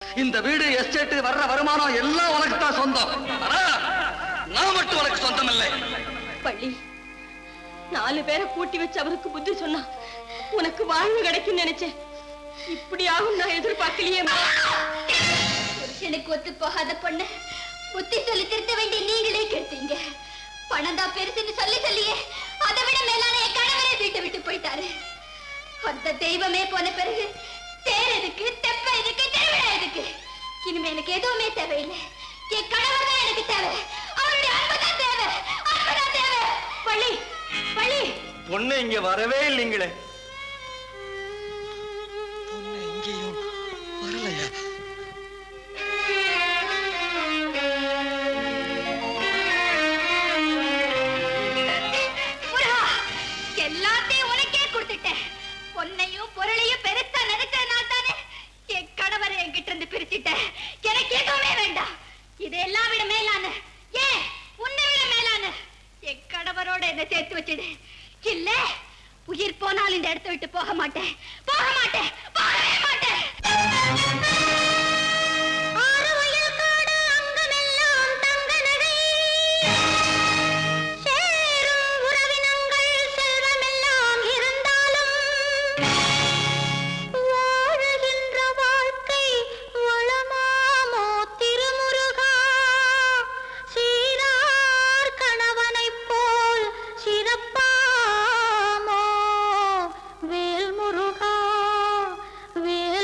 இந்த வீடு எஸ்டேட் வர்ற வருமானம் எல்லாம் உனக்கு தான் சொந்தம். நான் மட்டும் உனக்கு சொந்தம் இல்லை. பள்ளி 4 பேரை கூட்டி வச்சு அவருக்கு புத்தி சொன்னா உனக்கு வாழ்வு கிடைக்கும் நினைச்சேன். இப்படி ஆகும் நான் எதிர்பார்க்கலையே. புருஷனுக்கு ஒத்து போகாத பொண்ணு புத்தி சொல்லி திருத்த வேண்டிய நீங்களே கேட்டீங்க. பணம் தான் பெருசுன்னு சொல்லியே அதை விட மேலான என் கணவரே வீட்டை விட்டு போயிட்டாரு. அந்த தெய்வமே போன பிறகு தேர் எதுக்கு, தெப்ப எதுக்கு, திருவிழா எதுக்கு? இனிமே எனக்கு எதுவுமே தேவையில்லை. என் கணவர் தான் எனக்கு தேவை. அவருடைய அன்புதான் தேவை, அன்புதான் தேவை. பள்ளி பள்ளி பொண்ணு இங்க வரவே இல்லைங்களே. பொண்ணு இங்கேயும் வரலையா? எல்லாத்தையும் உனக்கே கொடுத்துட்டேன். பொன்னையும் பொருளையும் பெருசா நினைச்சதுனால தானே என் கணவரை என்கிட்ட இருந்து பிரிச்சுட்டேன். எனக்கு எதுவுமே வேண்டாம். இதெல்லாம் விட மேலான, ஏன் உன்னை விட மேலான என் கணவரோட என்ன சேர்த்து வச்சுடு. இல்ல உயிர் போனால் இந்த இடத்தை விட்டு போக மாட்டேன், போக மாட்டேன், போகவே மாட்டேன். வேல்